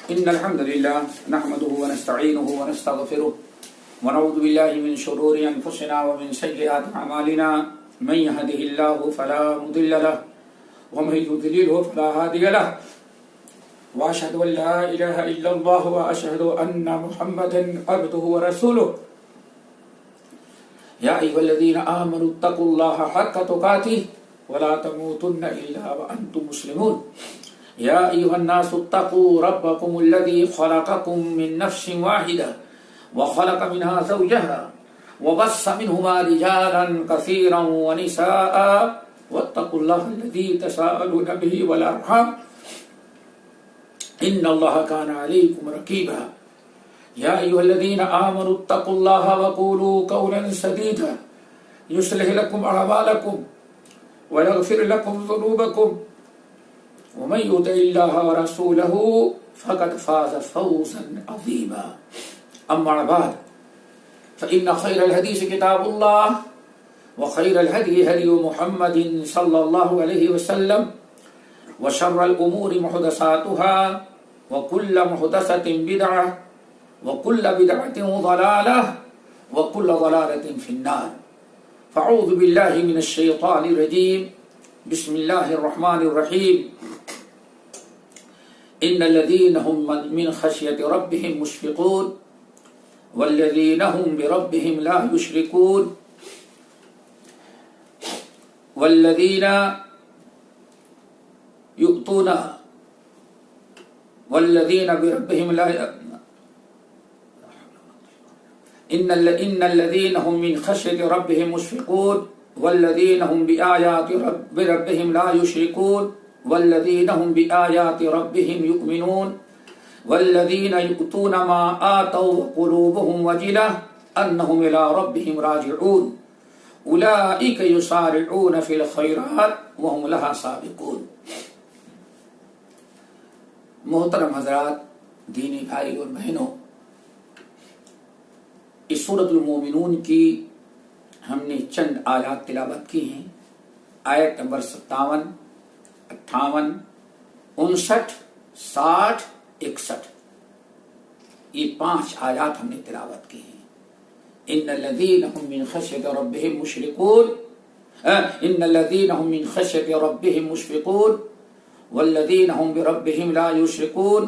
إن الحمد لله نحمده ونستعينه ونستغفره ونعوذ بالله من شرور أنفسنا ومن سيئات أعمالنا من يهده الله فلا مضل له ومن يضلله فلا هادي له وأشهد أن لا إله إلا الله وأشهد أن محمدا عبده ورسوله يا أيها الذين آمنوا اتقوا الله حق تقاته ولا تموتن إلا وأنتم مسلمون يا أيها الناس اتقوا ربكم الذي خلقكم من نفس واحدة وخلق منها زوجها وبث منهما رجالا كثيرا ونساء واتقوا الله الذي تساءلون به والأرحام إن الله كان عليكم رقيبا يا أيها الذين آمنوا اتقوا الله وقولوا قولا سديدا يصلح لكم أعمالكم ويغفر لكم ذنوبكم ومن يطع الله ورسوله فقد فاز فوزا عظيما أما بعد فإن خير الحديث كتاب الله وخير الهدي هدي محمد صلى الله عليه وسلم وشر الأمور محدثاتها وكل محدثة بدعة وكل بدعة ضلالة وكل ضلالة في النار فأعوذ بالله من الشيطان الرجيم بسم الله الرحمن الرحيم إن الذين هم من خشية ربهم مشفقون والذين هم بربهم لا يشركون والذين يؤتون والذين بربهم لا إن الذين هم من خشية ربهم مشفقون والذين هم بآيات ربهم لا يشركون والذين هم بآيات ربهم يؤمنون والذين يؤتون ما آتوا وقلوبهم وجلة أنهم إلى ربهم راجعون أولئك يسارعون في الخيرات وهم لها سابقون. محترم حضرات، دینی بھائی اور بہنوں، اس سورۃ المومنون کی ہم نے چند آیات تلاوت کی ہیں. آیت نمبر 57، 58، 59، 60، 61، یہ 5 آیات ہم نے تلاوت کی ہیں. ان الذین هم من خشیۃ ربهم مشفقون ان الذین هم من خشیۃ ربهم مشفقون والذین هم بربهم لا يشركون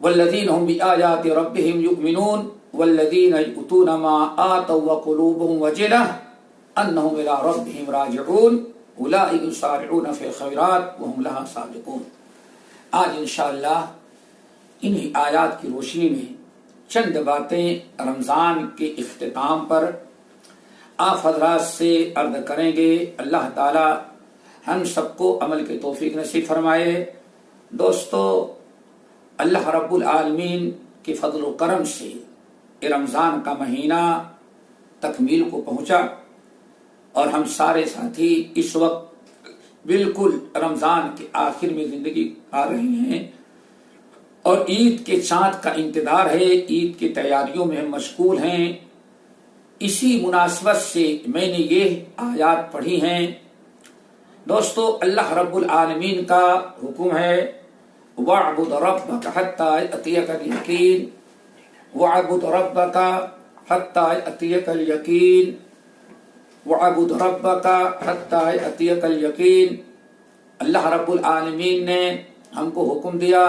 والذین هم بآیات ربهم يؤمنون والذین یؤتون ما آتوا وقلوبهم وجلة انهم الى ربهم راجعون اولئک یسارعون فی الخیرات وهم لها سابقون. آج انشاءاللہ انہی آیات کی روشنی میں چند باتیں رمضان کے اختتام پر آپ حضرات سے عرض کریں گے. اللہ تعالی ہم سب کو عمل کے توفیق نصیب فرمائے. دوستو، اللہ رب العالمین کے فضل و کرم سے رمضان کا مہینہ تکمیل کو پہنچا اور ہم سارے ساتھی اس وقت بالکل رمضان کے آخر میں زندگی آ رہے ہیں اور عید کے چاند کا انتظار ہے. عید کی تیاریوں میں ہم مشغول ہیں. اسی مناسبت سے میں نے یہ آیات پڑھی ہیں. دوستو، اللہ رب العالمین کا حکم ہے وَاعْبُدْ رَبَّكَ حَتَّى يَأْتِيَكَ الْيَقِينُ وَاعْبُدْ رَبَّكَ حَتَّى يَأْتِيَكَ الْيَقِينُ وَاعْبُدْ رَبَّكَ حَتَّى يَأْتِيَكَ الْيَقِينُ. اللہ رب العالمین نے ہم کو حکم دیا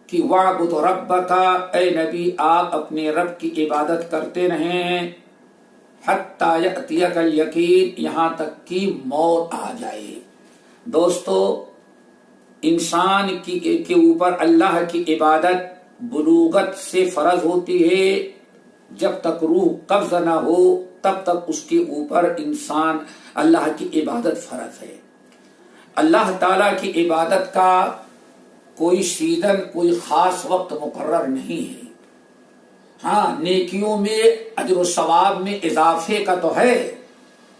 کہ وَاعْبُدْ رَبَّكَ، اے نبی آپ اپنے رب کی عبادت کرتے رہیں حَتَّى يَأْتِيَكَ الْيَقِينُ، یہاں تک کہ موت آ جائے. دوستو، انسان کے اوپر اللہ کی عبادت بلوغت سے فرض ہوتی ہے. جب تک روح قبض نہ ہو تب تک اس کے اوپر انسان اللہ کی عبادت فرض ہے. اللہ تعالی کی عبادت کا کوئی سیزن، کوئی خاص وقت مقرر نہیں ہے. ہاں، نیکیوں میں اجر و ثواب میں اضافے کا تو ہے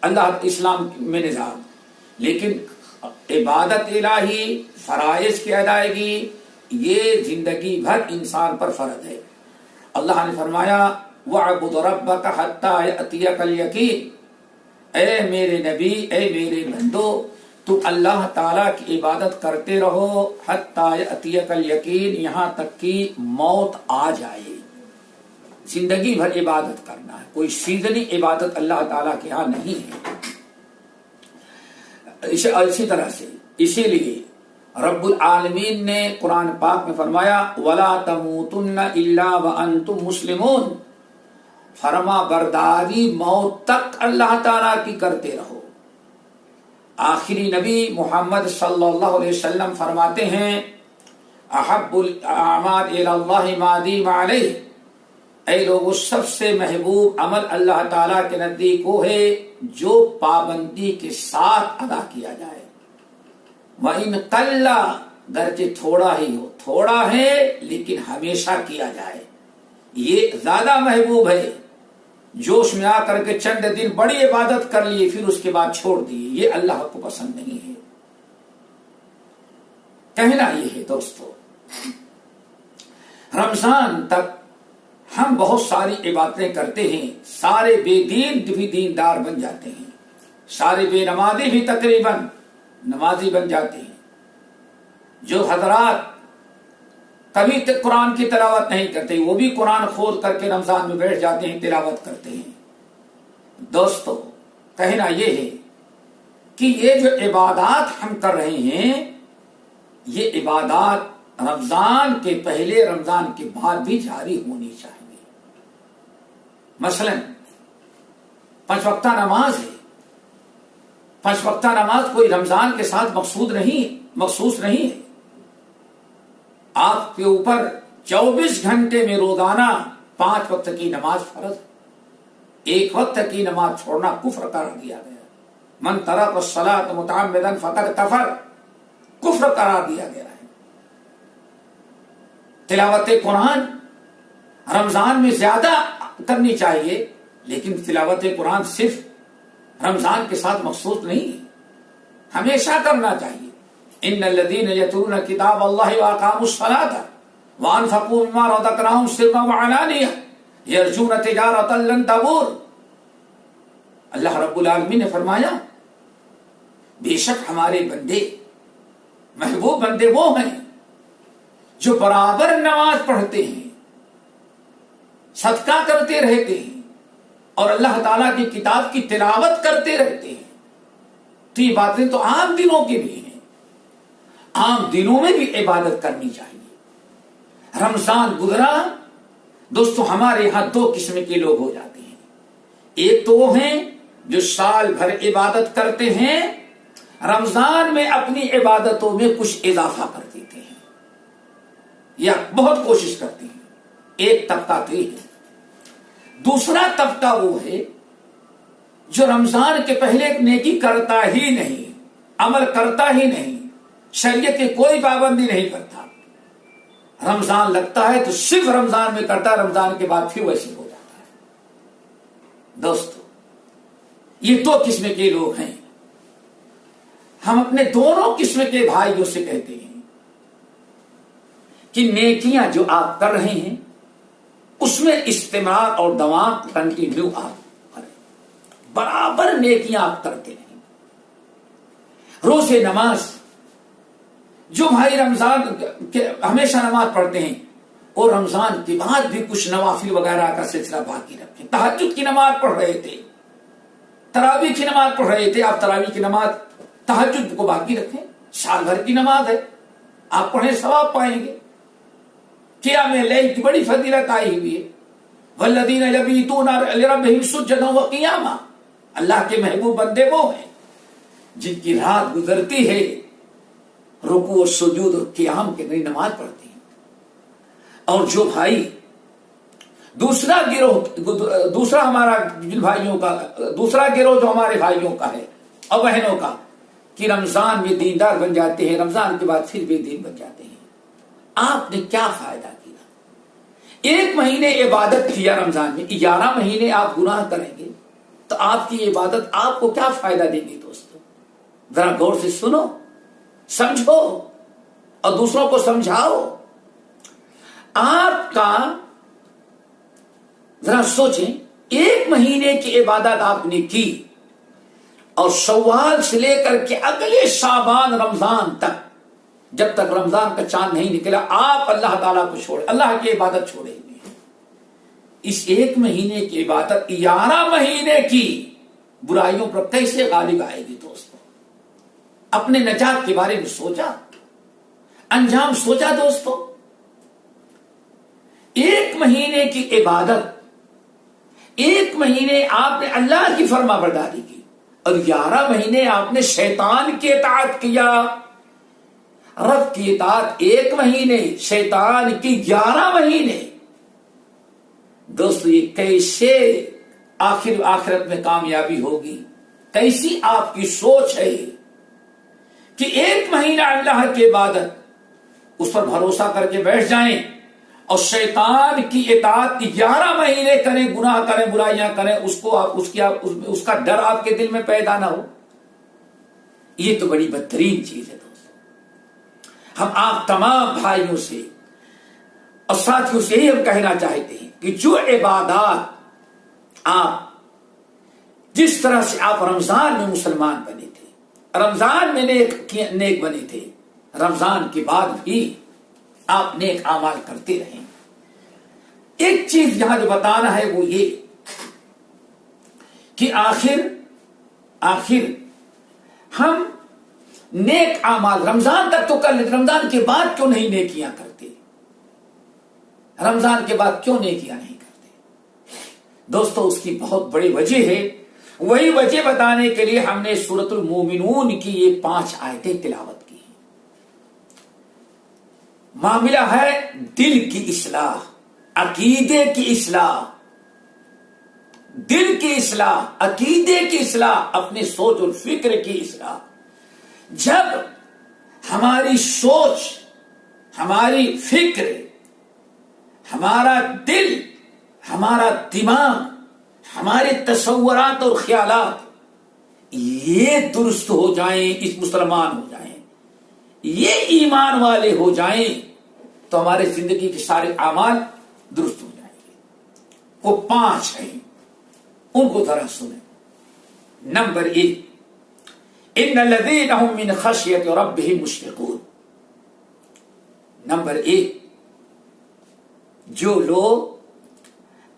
اللہ اسلام میں نظام، لیکن عبادت الہی، فرائض کی ادائیگی، یہ زندگی بھر انسان پر فرض ہے. اللہ نے فرمایا وَاعْبُدْ رَبَّكَ حَتَّى يَأْتِيَكَ الْيَقِينُ، اے میرے نبی، اے میرے بندو، تو اللہ تعالیٰ کی عبادت کرتے رہو حتیٰ یأتیک الیقین، یہاں تک کہ موت آ جائے. زندگی بھر عبادت کرنا ہے، کوئی سیزنی عبادت اللہ تعالیٰ کے ہاں نہیں ہے. اسی طرح سے اسی لیے رب العالمین نے قرآن پاک میں فرمایا وَلَا تَمُوتُنَّ إِلَّا وَأَنْتُمْ مُسْلِمُونَ، فرما برداری موت تک اللہ تعالیٰ کی کرتے رہو. آخری نبی محمد صلی اللہ علیہ وسلم فرماتے ہیں احب الاعمال الی اللہ ما دیم علیہ، اے لوگوں سب سے محبوب عمل اللہ تعالیٰ کے نزدیک وہ ہے جو پابندی کے ساتھ ادا کیا جائے. وَإِن قَلَّ، گرچہ تھوڑا ہی ہو، تھوڑا ہے لیکن ہمیشہ کیا جائے، یہ زیادہ محبوب ہے. جوش میں آ کر کے چند دن بڑی عبادت کر لیے پھر اس کے بعد چھوڑ دیے، یہ اللہ کو پسند نہیں ہے. کہنا یہ ہے دوستو، رمضان تک ہم بہت ساری عبادتیں کرتے ہیں، سارے بے دین بھی دیندار بن جاتے ہیں، سارے بے نمازی بھی تقریباً نمازی بن جاتے ہیں. جو حضرات کبھی تک قرآن کی تلاوت نہیں کرتے وہ بھی قرآن کھول کر کے رمضان میں بیٹھ جاتے ہیں، تلاوت کرتے ہیں. دوستو کہنا یہ ہے کہ یہ جو عبادات ہم کر رہے ہیں یہ عبادات رمضان کے پہلے رمضان کے بعد بھی جاری ہونی چاہیے. مثلا 5 وقتہ نماز ہے، 5 وقتہ نماز کوئی رمضان کے ساتھ مخصوص نہیں ہے. آپ کے اوپر 24 گھنٹے میں روزانہ 5 وقت کی نماز فرض ہے. 1 وقت کی نماز چھوڑنا کفر قرار دیا گیا. من ترک الصلاۃ متعمدا فقد کفر، کفر قرار دیا گیا ہے. تلاوت قرآن رمضان میں زیادہ کرنی چاہیے، لیکن تلاوت قرآن صرف رمضان کے ساتھ مخصوص نہیں ہے، ہمیشہ کرنا چاہیے. ان الذين يتلون كتاب الله واقاموا الصلاة وانفقوا مما رزقناهم سرا وعلانية يرجون تجارة لن تبور. اللہ رب العالمین نے فرمایا بے شک ہمارے بندے، محبوب بندے وہ ہیں جو برابر نماز پڑھتے ہیں، صدقہ کرتے رہتے ہیں اور اللہ تعالیٰ کی کتاب کی تلاوت کرتے رہتے ہیں. تو یہ باتیں تو عام دنوں کی بھی ہیں، عام دنوں میں بھی عبادت کرنی چاہیے. رمضان گزرا دوستو، ہمارے یہاں 2 قسم کے لوگ ہو جاتے ہیں. ایک تو وہ ہیں جو سال بھر عبادت کرتے ہیں، رمضان میں اپنی عبادتوں میں کچھ اضافہ کر دیتے ہیں یا بہت کوشش کرتے ہیں. ایک طبقہ تو یہ ہے. دوسرا طبقہ وہ ہے جو رمضان کے پہلے ایک نیکی کرتا ہی نہیں، عمل کرتا ہی نہیں، شریعت کی کوئی پابندی نہیں کرتا. رمضان لگتا ہے تو صرف رمضان میں کرتا ہے، رمضان کے بعد پھر ویسے ہو جاتا ہے. دوستو یہ 2 قسم کے لوگ ہیں. ہم اپنے دونوں قسم کے بھائیوں سے کہتے ہیں کہ نیکیاں جو آپ کر رہے ہیں اس میں استمرار اور دوام کنٹینیو آپ کریں، برابر نیکیاں آپ کرتے رہیں. روزے نماز جو بھائی رمضان کے ہمیشہ نماز پڑھتے ہیں اور رمضان کے بعد بھی کچھ نوافل وغیرہ کا سلسلہ باقی رکھیں. تہجد کی نماز پڑھ رہے تھے، تراویح کی نماز پڑھ رہے تھے، آپ تراویح کی نماز تہجد کو باقی رکھیں. سال بھر کی نماز ہے، آپ پڑھیں ثواب پائیں گے. قیام لیل کی بڑی فضیلت آئی ہوئی ہے. والذین یبیتون لربہم سجدا وقیاما، اللہ کے محبوب بندے وہ ہیں جن کی رات گزرتی ہے رکوع و سجود اور قیام کے نئی نماز پڑھتے ہیں. اور جو بھائی دوسرا گروہ جو ہمارے بھائیوں کا ہے اور بہنوں کا کہ رمضان میں دیندار بن جاتے ہیں، رمضان کے بعد پھر بے دین بن جاتے ہیں. آپ نے کیا فائدہ کیا؟ 1 مہینے عبادت کیا رمضان میں، 11 مہینے آپ گناہ کریں گے تو آپ کی عبادت آپ کو کیا فائدہ دے گی؟ دوستو ذرا غور سے سنو، سمجھو اور دوسروں کو سمجھاؤ. آپ کا ذرا سوچیں، 1 مہینے کی عبادت آپ نے کی اور شوال سے لے کر کے اگلے شعبان رمضان تک، جب تک رمضان کا چاند نہیں نکلا، آپ اللہ تعالیٰ کو چھوڑے، اللہ کی عبادت چھوڑے ہوئے ہیں۔ اس ایک مہینے کی عبادت 11 مہینے کی برائیوں پر کیسے غالب آئے گی؟ دوستو اپنے نجات کے بارے میں سوچا، انجام سوچا دوستو؟ ایک مہینے کی عبادت، ایک مہینے آپ نے اللہ کی فرما برداری کی، اور 11 مہینے آپ نے شیطان کی اطاعت کیا۔ رب کی اطاعت 1 مہینے، شیطان کی 11 مہینے۔ دوستو یہ کیسے آخرت میں کامیابی ہوگی؟ کیسی آپ کی سوچ ہے کہ 1 مہینہ اللہ کی عبادت، اس پر بھروسہ کر کے بیٹھ جائیں، اور شیطان کی اطاعت 11 مہینے کریں، گناہ کریں، برائیاں کریں، اس کا ڈر آپ کے دل میں پیدا نہ ہو؟ یہ تو بڑی بدترین چیز ہے دوستو۔ ہم آپ تمام بھائیوں سے اور ساتھیوں سے یہی ہم کہنا چاہتے ہیں کہ جو عبادات آپ، جس طرح سے آپ رمضان میں مسلمان بنے تھے، رمضان میں نیک بنے تھے، رمضان کے بعد بھی آپ نیک اعمال کرتے رہیں۔ ایک چیز یہاں جو بتانا ہے وہ یہ کہ آخر ہم نیک اعمال رمضان تک تو کر لیتے، رمضان کے بعد کیوں نہیں نیکیاں کرتے؟ رمضان کے بعد کیوں نیکیاں نہیں کرتے؟ دوستو اس کی بہت بڑی وجہ ہے، وہی وجہ بتانے کے لیے ہم نے سورۃ المومنون کی یہ 5 آیتیں تلاوت کی ہیں۔ معاملہ ہے دل کی اصلاح، عقیدے کی اصلاح، دل کی اصلاح، عقیدے کی اصلاح، اپنے سوچ اور فکر کی اصلاح۔ جب ہماری سوچ، ہماری فکر، ہمارا دل، ہمارا دماغ، ہمارے تصورات اور خیالات یہ درست ہو جائیں، اس مسلمان ہو جائیں، یہ ایمان والے ہو جائیں، تو ہمارے زندگی کے سارے اعمال درست ہو جائیں گے۔ وہ 5 ہیں، ان کو ذرا سنیں۔ نمبر 1، ان الذین هم من خشیۃ ربهم مشفقون۔ نمبر 1، جو لوگ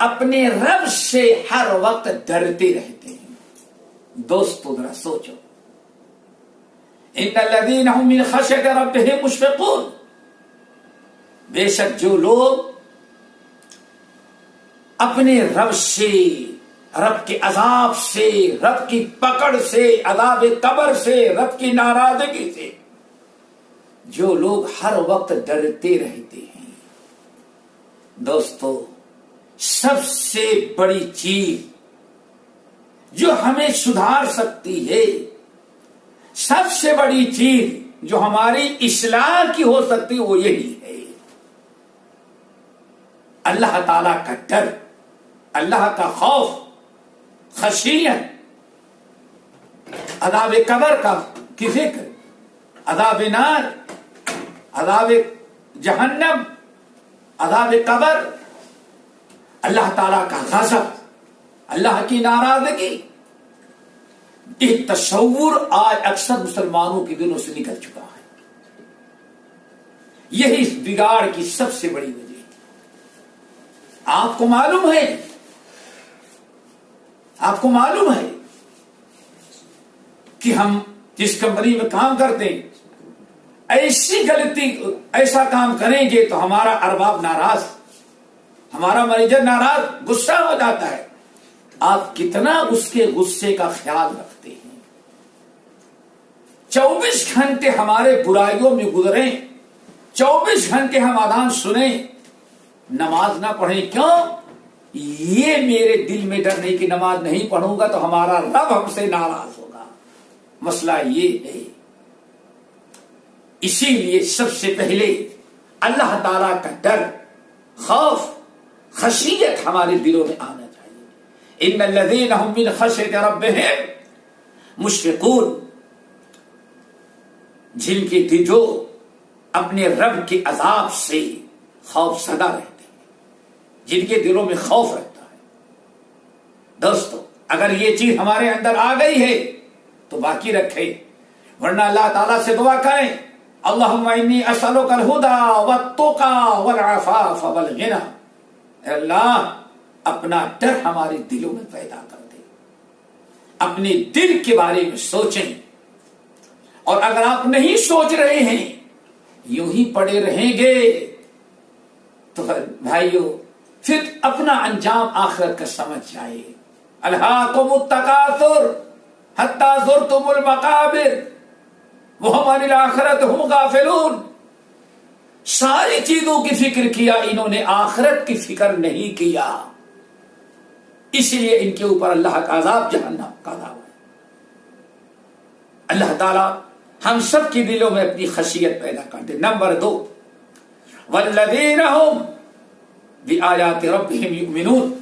اپنے رب سے ہر وقت ڈرتے رہتے ہیں۔ دوستو ذرا سوچو، ان الذین هم من خشیۃ ربهم مشفقون، بے شک جو لوگ اپنے رب سے، رب کے عذاب سے، رب کی پکڑ سے، عذاب قبر سے، رب کی ناراضگی سے، جو لوگ ہر وقت ڈرتے رہتے ہیں۔ دوستو سب سے بڑی چیز جو ہمیں سدھار سکتی ہے، سب سے بڑی چیز جو ہماری اصلاح کی ہو سکتی ہے، وہ یہی ہے اللہ تعالی کا ڈر، اللہ کا خوف، خشیت، عذاب قبر کی فکر، عذاب نار، عذاب جہنم، عذاب قبر، اللہ تعالی کا غضب، اللہ کی ناراضگی، یہ تصور آج اکثر مسلمانوں کے دلوں سے نکل چکا ہے۔ یہی اس بگاڑ کی سب سے بڑی وجہ ہے۔ آپ کو معلوم ہے کہ ہم جس کمپنی میں کام کرتے ہیں، ایسی غلطی، ایسا کام کریں گے تو ہمارا ارباب ناراض، ہمارا مینیجر ناراض، غصہ ہو جاتا ہے۔ آپ کتنا اس کے غصے کا خیال رکھتے ہیں؟ 24 گھنٹے ہمارے برائیوں میں گزریں، 24 گھنٹے ہم اذان سنیں، نماز نہ پڑھیں، کیوں؟ یہ میرے دل میں ڈر نہیں کہ نماز نہیں پڑھوں گا تو ہمارا رب ہم سے ناراض ہوگا۔ مسئلہ یہ ہے۔ اسی لیے سب سے پہلے اللہ تعالی کا ڈر، خوف، خشیت ہمارے دلوں میں آنا چاہیے۔ ان الذین هم من خشیۃ ربهم مشفقون، جن کے دل جو اپنے رب کے عذاب سے خوف زدہ رہتے ہیں، جن کے دلوں میں خوف رہتا ہے۔ دوستو اگر یہ چیز ہمارے اندر آ گئی ہے تو باقی رکھے، ورنہ اللہ تعالیٰ سے دعا کریں اللہم انی اسألک الہدی والتقی والعفاف والغنی، اے اللہ اپنا ڈر ہمارے دلوں میں پیدا کر دے، اپنے دل کے بارے میں سوچیں، اور اگر آپ نہیں سوچ رہے ہیں یوں ہی پڑے رہیں گے تو بھائیو پھر اپنا انجام آخرت کا سمجھ جائے۔ الہاکم التکاثر حتی زرتم المقابر وہم عن الآخرۃ ہم غافلون، ساری چیزوں کی فکر کیا، انہوں نے آخرت کی فکر نہیں کیا، اس لیے ان کے اوپر اللہ کا عذاب جہنم کا عذاب ہے۔ اللہ تعالی ہم سب کے دلوں میں اپنی خشیت پیدا کر دے۔ نمبر 2، والذین هم بآیات ربهم یؤمنون،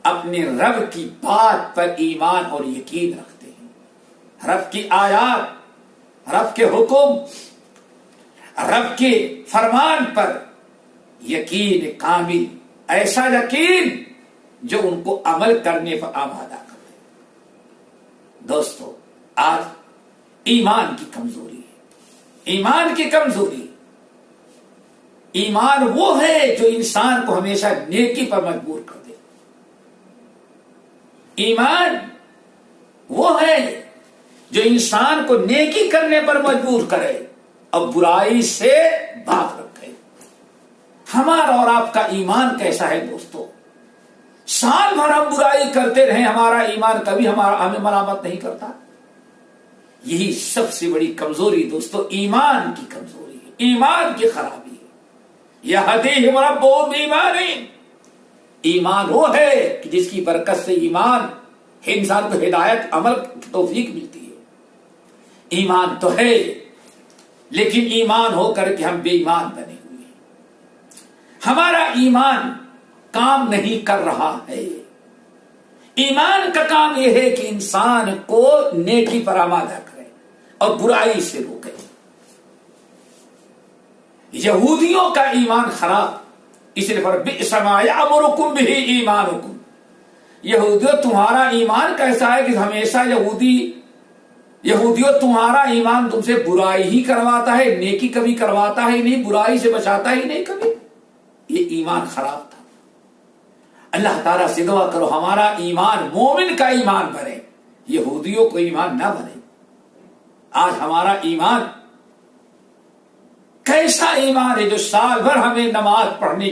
اپنے رب کی بات پر ایمان اور یقین رکھتے ہیں، رب کی آیات، رب کے حکم، رب کے فرمان پر یقین کامل، ایسا یقین جو ان کو عمل کرنے پر آمادہ کر دے۔ دوستو آج ایمان کی کمزوری ہے، ایمان کی کمزوری، ایمان وہ ہے جو انسان کو ہمیشہ نیکی پر مجبور کر دے، ایمان وہ ہے جو انسان کو نیکی کرنے پر مجبور کرے اور برائی سے باز رکھے۔ ہمارا اور آپ کا ایمان کیسا ہے دوستو؟ سال بھر ہم برائی کرتے رہیں، ہمارا ایمان کبھی ہمیں ملامت نہیں کرتا۔ یہی سب سے بڑی کمزوری دوستو ایمان کی کمزوری ہے، ایمان کی خرابی ہے۔ یہدیہم ربہم بایمانہم، ایمان وہ ہے کہ جس کی برکت سے ایمان انسان کو ہدایت عمل کی توفیق ملتی ہے۔ ایمان تو ہے لیکن ایمان ہو کر کے ہم بے ایمان بنے ہوئے ہیں، ہمارا ایمان کام نہیں کر رہا ہے۔ ایمان کا کام یہ ہے کہ انسان کو نیکی پر آمادہ کرے اور برائی سے روکے۔ یہودیوں کا ایمان خراب، اس لیے بئس ما یأمرکم بہ ایمانکم، یہودیوں تمہارا ایمان کیسا ہے کہ ہمیشہ یہودیوں تمہارا ایمان تم سے برائی ہی کرواتا ہے، نیکی کبھی کرواتا ہی نہیں، برائی سے بچاتا ہی نہیں کبھی۔ یہ ایمان خراب تھا۔ اللہ تعالیٰ سے دعا کرو ہمارا ایمان مومن کا ایمان بنے، یہودیوں کو ایمان نہ بنے۔ آج ہمارا ایمان کیسا ایمان ہے جو سال بھر ہمیں نماز پڑھنے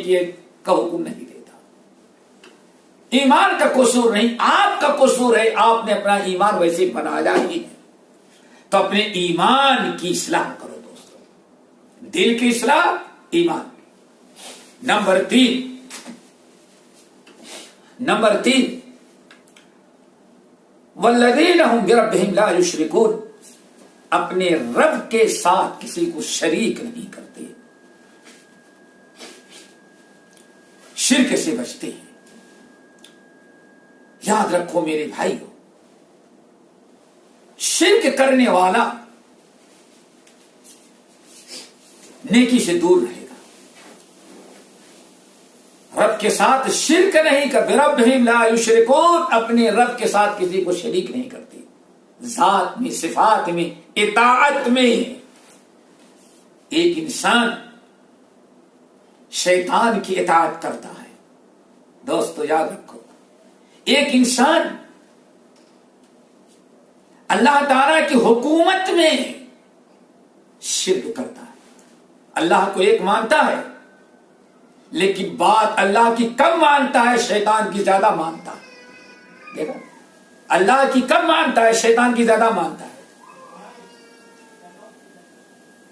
کا حکم نہیں دیتا؟ ایمان کا قصور نہیں، آپ کا قصور ہے، آپ نے اپنا ایمان ویسے بنایا ہی نہیں۔ تو اپنے ایمان کی اصلاح کرو دوستو، دل کی اصلاح، ایمان۔ نمبر 3، والذین هم بربهم لا یشرکون، اپنے رب کے ساتھ کسی کو شریک نہیں کرتے، شرک سے بچتے ہیں۔ یاد رکھو میرے بھائیو، شرک کرنے والا نیکی سے دور رہے گا۔ رب کے ساتھ شرک نہیں کر، بربہم لا یشرکون، اپنے رب کے ساتھ کسی کو شریک نہیں کرتے، ذات میں، صفات میں، اطاعت میں۔ ایک انسان شیطان کی اطاعت کرتا ہے، دوستو یاد رکھو، ایک انسان اللہ تعالی کی حکومت میں شرک کرتا ہے، اللہ کو ایک مانتا ہے لیکن بات اللہ کی کم مانتا ہے، شیطان کی زیادہ مانتا ہے۔ دیکھو، اللہ کی کم مانتا ہے، شیطان کی زیادہ مانتا ہے۔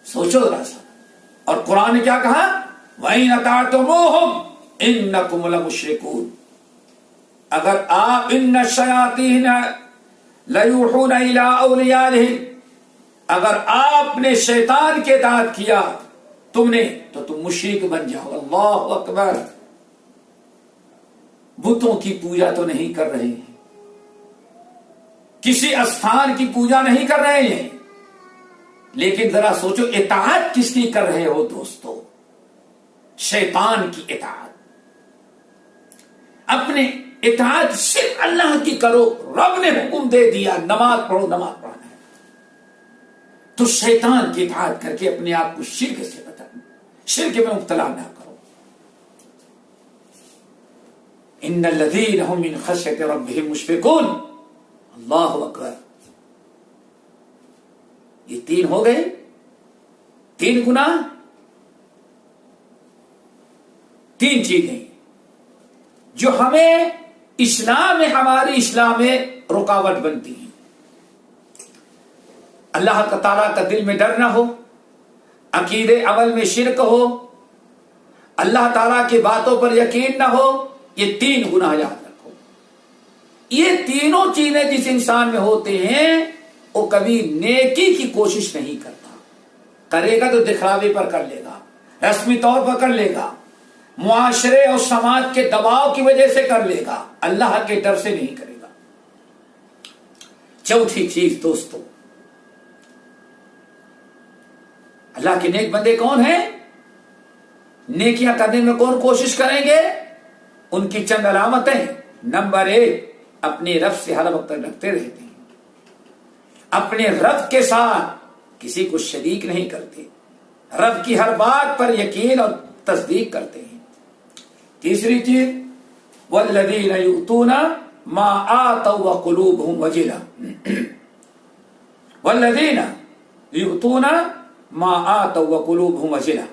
سوچو ذرا سا۔ اور قرآن نے کیا کہا؟ وَإِنْ أَطَعْتُمُوهُمْ إِنَّكُمْ لَمُشْرِكُونَ، اگر آپ ان الشیاطین لیوحون الی اولیائہم، اگر آپ نے شیطان کے اطاعت کیا تم نے تو تم مشرک بن جاؤ۔ اللہ اکبر، بتوں کی پوجا تو نہیں کر رہے ہیں، کسی استھان کی پوجا نہیں کر رہے ہیں، لیکن ذرا سوچو اطاعت کس کی کر رہے ہو دوستو؟ شیطان کی اطاعت۔ اپنے اطاعت صرف اللہ کی کرو، رب نے حکم دے دیا نماز پڑھو، نماز پڑھو۔ تو شیطان کی اطاعت کر کے اپنے آپ کو شرک سے بچا، شرک میں مبتلا نہ کرو۔ ان الذین هم من خشیۃ ربهم مشفقون، اللہ اکبر۔ یہ تین ہو گئے، تین گناہ، تین چیزیں جو ہمیں اسلام میں، ہماری اسلام میں رکاوٹ بنتی ہیں۔ اللہ تعالیٰ کا دل میں ڈر نہ ہو، عقیدے عمل میں شرک ہو، اللہ تعالیٰ کی باتوں پر یقین نہ ہو، یہ تین گناہ یاد رکھو۔ یہ تینوں چیزیں جس انسان میں ہوتے ہیں وہ کبھی نیکی کی کوشش نہیں کرتا، کرے گا تو دکھلاوے پر کر لے گا، رسمی طور پر کر لے گا، معاشرے اور سماج کے دباؤ کی وجہ سے کر لے گا، اللہ کے ڈر سے نہیں کرے گا۔ چوتھی چیز دوستو، اللہ کے نیک بندے کون ہیں؟ نیکیاں کرنے میں کون کوشش کریں گے؟ ان کی چند علامتیں۔ نمبر 1، اپنے رب سے ہر وقت ڈرتے رہتے ہیں، اپنے رب کے ساتھ کسی کو شریک نہیں کرتے، رب کی ہر بات پر یقین اور تصدیق کرتے ہیں۔ تیسری چیز، والذین یؤتون ما آتوا وقلوبهم وجلہ، والذین یؤتون ما آتوا وقلوبهم وجلہ،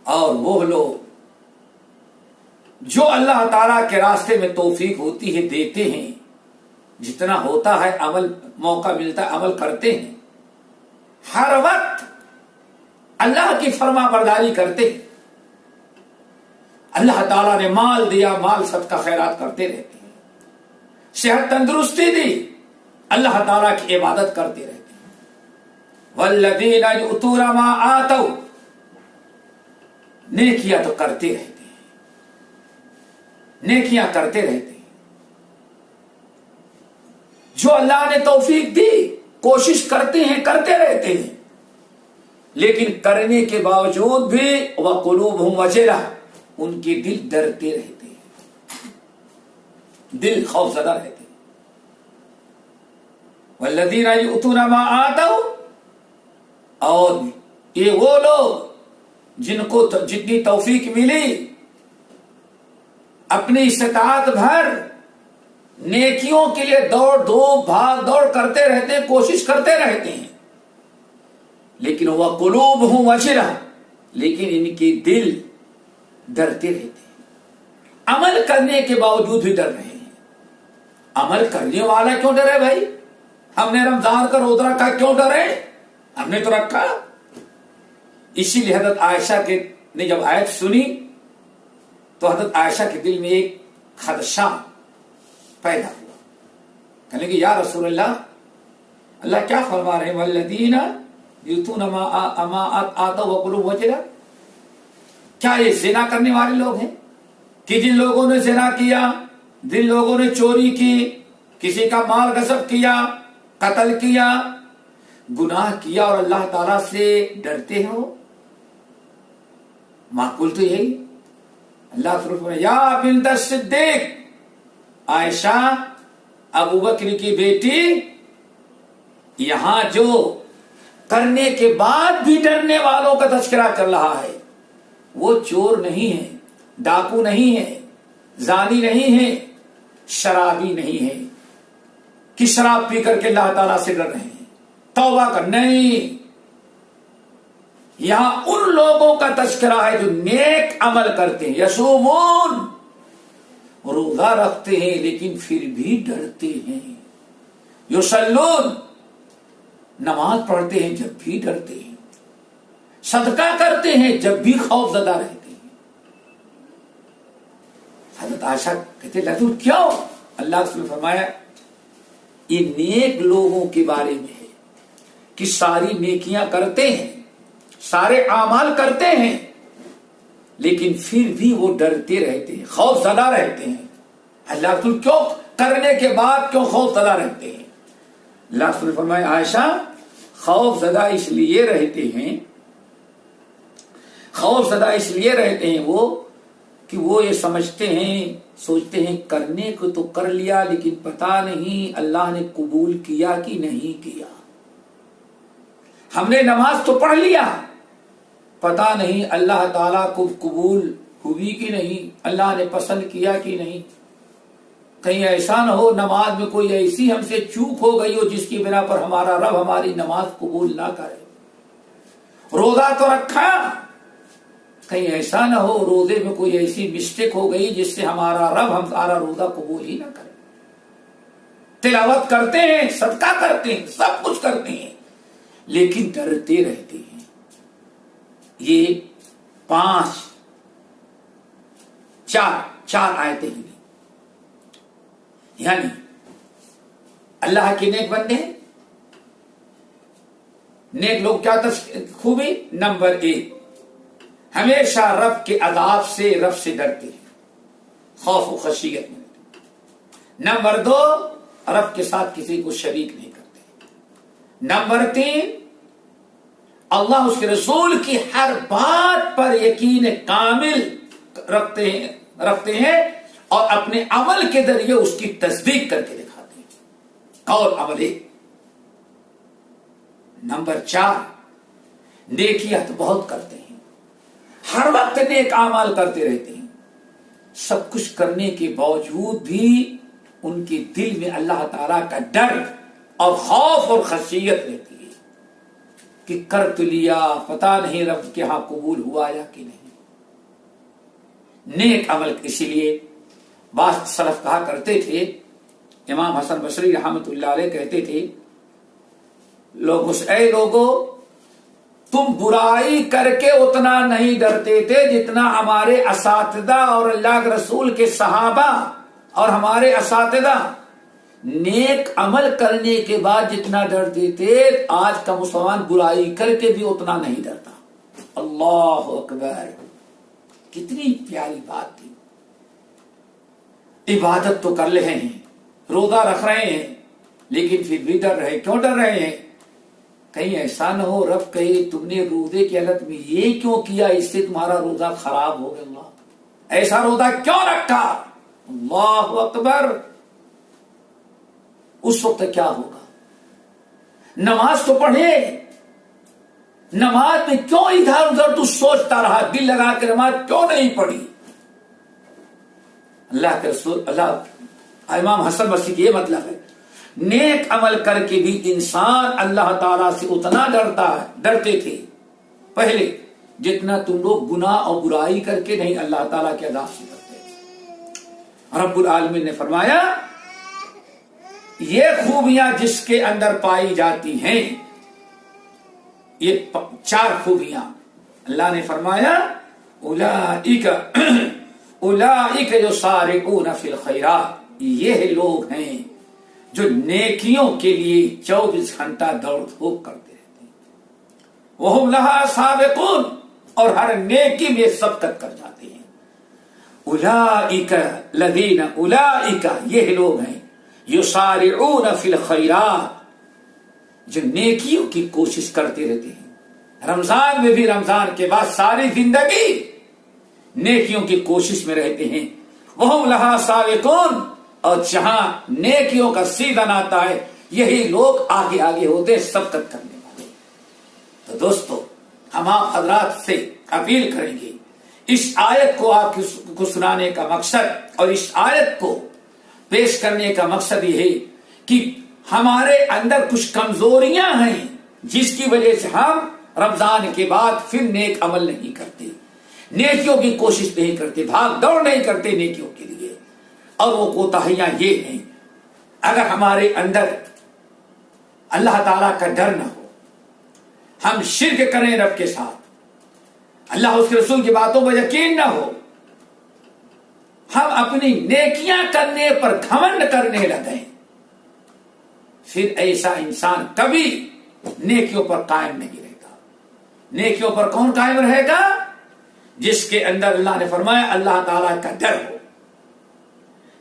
اور وہ لوگ جو اللہ تعالیٰ کے راستے میں توفیق ہوتی ہے دیتے ہیں، جتنا ہوتا ہے عمل، موقع ملتا ہے عمل کرتے ہیں، ہر وقت اللہ کی فرما برداری کرتے ہیں، اللہ تعالیٰ نے مال دیا، مال صدقہ خیرات کرتے رہتے ہیں، صحت تندرستی دی، اللہ تعالیٰ کی عبادت کرتے رہتے ہیں۔ والذین یؤتون ما آتوا، نیکیاں تو کرتے رہتے ہیں، نیکیاں کرتے رہتے ہیں، جو اللہ نے توفیق دی کوشش کرتے ہیں، کرتے رہتے ہیں، لیکن کرنے کے باوجود بھی وقلوبہم وجلہ، ان کے دل ڈرتے رہتے ہیں، دل خوف زدہ رہتے ہیں۔ والذین یؤتون ما آتوا، اور یہ وہ لوگ جن کو جتنی توفیق ملی اپنی استطاعت بھر نیکیوں کے لیے دوڑ دھوپ بھاگ دوڑ کرتے رہتے ہیں، کوشش کرتے رہتے ہیں، لیکن وقلوبہم وجلہ، لیکن ان کے دل ڈرتے رہتے ہیں، عمل کرنے کے باوجود بھی ڈر رہے ہیں۔ عمل کرنے والا کیوں ڈرے بھائی؟ ہم نے رمضان کا روزہ رکھا، کیوں ڈرے؟ ہم نے تو رکھا۔ اسی لیے حضرت عائشہ نے جب آیت سنی تو حضرت عائشہ کے دل میں ایک خدشہ پیدا ہوا، کہنے کہ یا رسول اللہ، اللہ کیا فرما رہے ہیں؟ والذین یؤتون ما آتوا وقلوبہم وجلہ، کیا یہ زنا کرنے والے لوگ ہیں کہ جن لوگوں نے زنا کیا، جن لوگوں نے چوری کی، کسی کا مال غصب کیا، قتل کیا، گناہ کیا اور اللہ تعالیٰ سے ڈرتے ہو؟ معقول تو یہی۔ اللہ تعالیٰ یا بنت الصدیق، عائشہ ابو بکر کی بیٹی، یہاں جو کرنے کے بعد بھی ڈرنے والوں کا تذکرہ کر رہا ہے، وہ چور نہیں ہے، ڈاکو نہیں ہے، زانی نہیں ہے، شرابی نہیں ہے کہ شراب پی کر کے اللہ تعالیٰ سے ڈر رہے ہیں، توبہ کر، نہیں۔ یہاں ان لوگوں کا تذکرہ ہے جو نیک عمل کرتے ہیں، یصومون، روزہ رکھتے ہیں لیکن پھر بھی ڈرتے ہیں، یصلون، نماز پڑھتے ہیں جب بھی ڈرتے ہیں، صدقہ کرتے ہیں جب بھی خوف زدہ رہتے ہیں۔ حضرت عائشہ کہتے لذو کیوں؟ اللہ نے فرمایا یہ نیک لوگوں کے بارے میں ہے کہ ساری نیکیاں کرتے ہیں، سارے اعمال کرتے ہیں، لیکن پھر بھی وہ ڈرتے رہتے ہیں، خوف زدہ رہتے ہیں۔ اللہ تعالیٰ کیوں کرنے کے بعد کیوں خوف زدہ رہتے ہیں؟ اللہ نے فرمایا عائشہ خوف زدہ اس لیے رہتے ہیں، خوف زدہ اس لیے رہتے ہیں وہ کہ وہ یہ سمجھتے ہیں، سوچتے ہیں کرنے کو تو کر لیا لیکن پتا نہیں اللہ نے قبول کیا کہ نہیں کیا۔ ہم نے نماز تو پڑھ لیا، پتا نہیں اللہ تعالیٰ کو قبول ہوئی کہ نہیں، اللہ نے پسند کیا کہ نہیں۔ کہیں ایسا نہ ہو نماز میں کوئی ایسی ہم سے چوک ہو گئی ہو جس کی بنا پر ہمارا رب ہماری نماز قبول نہ کرے۔ روزہ تو رکھا، کہیں ایسا نہ ہو روزے میں کوئی ایسی مسٹیک ہو گئی جس سے ہمارا رب ہمارا روزہ قبول ہی نہ کرے۔ تلاوت کرتے ہیں، صدقہ کرتے ہیں، سب کچھ کرتے ہیں، لیکن ڈرتے رہتے ہیں۔ یہ چار آیتیں ہیں، یعنی اللہ کے نیک بندے ہیں۔ نیک لوگ کیا خوبی؟ نمبر 1، ہمیشہ رب کے عذاب سے، رب سے ڈرتے ہیں، خوف و خشیت میں۔ نمبر 2، رب کے ساتھ کسی کو شریک نہیں کرتے۔ نمبر 3، اللہ اس کے رسول کی ہر بات پر یقین کامل رکھتے ہیں اور اپنے عمل کے ذریعے اس کی تصدیق کر کے دکھاتے ہیں، قول عمل۔ نمبر 4، نیکیاں تو بہت کرتے ہیں، ہر وقت نیک اعمال کرتے رہتے ہیں، سب کچھ کرنے کے باوجود بھی ان کے دل میں اللہ تعالیٰ کا ڈر اور خوف اور خشیت رہتی ہے کہ کر تو لیا، پتا نہیں رب کے ہاں قبول ہوا یا کہ نہیں۔ نیک عمل، اسی لیے بعض سلف کہا کرتے تھے، امام حسن بصری رحمۃ اللہ علیہ کہتے تھے، اے لوگو تم برائی کر کے اتنا نہیں ڈرتے تھے جتنا ہمارے اساتذہ اور اللہ کے رسول کے صحابہ اور ہمارے اساتذہ نیک عمل کرنے کے بعد جتنا ڈرتے تھے، آج کا مسلمان برائی کر کے بھی اتنا نہیں ڈرتا۔ اللہ اکبر، کتنی پیاری بات تھی۔ عبادت تو کر رہے ہیں، روزہ رکھ رہے ہیں، لیکن پھر بھی ڈر رہے۔ کیوں ڈر رہے ہیں؟ کہیں ایسا نہ ہو رب کہے تم نے روزے کی حالت میں یہ کیوں کیا، اس سے تمہارا روزہ خراب ہو گیا، اللہ ایسا روزہ کیوں رکھا؟ اللہ اکبر، اس وقت کیا ہوگا؟ نماز تو پڑھے، نماز میں کیوں ادھر ادھر تو سوچتا رہا، دل لگا کے نماز کیوں نہیں پڑھی؟ اللہ کے رسول، امام حسن بصری کی یہ مطلب ہے، نیک عمل کر کے بھی انسان اللہ تعالیٰ سے اتنا ڈرتے تھے پہلے جتنا تم لوگ گناہ اور برائی کر کے نہیں اللہ تعالیٰ کے عذاب سے ڈرتے۔ رب العالمین نے فرمایا یہ خوبیاں جس کے اندر پائی جاتی ہیں، یہ 4 خوبیاں اللہ نے فرمایا اولئک یسارعون فی الخیرات، یہ لوگ ہیں جو نیکیوں کے لیے 24 گھنٹہ دوڑ دھوپ کرتے رہتے ہیں، وہم لہا سابقون، اور ہر نیکی میں سبقت کر جاتے ہیں۔ اولئک الذین، اولئک یہ لوگ ہیں، یسارعون فی الخیرات، جو نیکیوں کی کوشش کرتے رہتے ہیں۔ رمضان میں بھی، رمضان کے بعد ساری زندگی نیکیوں کی کوشش میں رہتے ہیں۔ وہم لہا سابقون، اور جہاں نیکیوں کا سیزن آتا ہے یہی لوگ آگے آگے ہوتے سبقت کرنے والے۔ تو دوستو، ہم آپ حضرات سے اپیل کریں گے، اس آیت کو آپ کو سنانے کا مقصد اور اس آیت کو پیش کرنے کا مقصد یہ ہے کہ ہمارے اندر کچھ کمزوریاں ہیں جس کی وجہ سے ہم رمضان کے بعد پھر نیک عمل نہیں کرتے، نیکیوں کی کوشش نہیں کرتے، بھاگ دوڑ نہیں کرتے نیکیوں کے لیے۔ اور وہ کوتاہیاں یہ ہیں، اگر ہمارے اندر اللہ تعالیٰ کا ڈر نہ ہو، ہم شرک کریں رب کے ساتھ، اللہ اس کے رسول کی باتوں پر یقین نہ ہو، ہم اپنی نیکیاں کرنے پر گھمنڈ کرنے لگیں، پھر ایسا انسان کبھی نیکیوں پر قائم نہیں رہتا۔ نیکیوں پر کون قائم رہے گا؟ جس کے اندر اللہ نے فرمایا اللہ تعالیٰ کا ڈر ہو،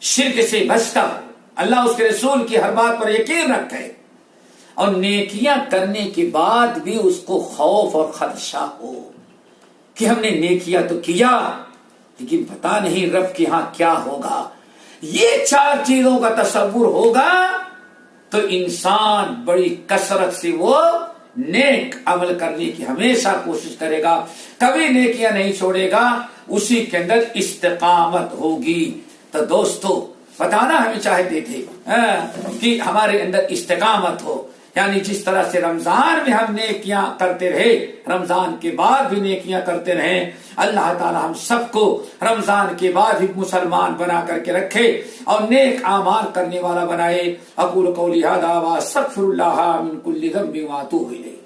شرک سے بچتا ہو، اللہ اس کے رسول کی ہر بات پر یقین رکھے، اور نیکیاں کرنے کے بعد بھی اس کو خوف اور خدشہ ہو کہ ہم نے نیکیاں تو کیا لیکن پتا نہیں رب کے ہاں کیا ہوگا. یہ 4 چیزوں کا تصور ہوگا تو انسان بڑی کثرت سے وہ نیک عمل کرنے کی ہمیشہ کوشش کرے گا, کبھی نیکیاں نہیں چھوڑے گا, اسی کے اندر استقامت ہوگی. تو دوستو بتانا ہمیں چاہتے تھے کہ ہمارے اندر استقامت ہو, یعنی جس طرح سے رمضان میں ہم نیکیاں کرتے رہے, رمضان کے بعد بھی نیکیاں کرتے رہے. اللہ تعالی ہم سب کو رمضان کے بعد بھی مسلمان بنا کر کے رکھے اور نیک اعمال کرنے والا بنائے. اقول قولی ھذا واستغفر اللہ من کل ذنب واتوب الیہ.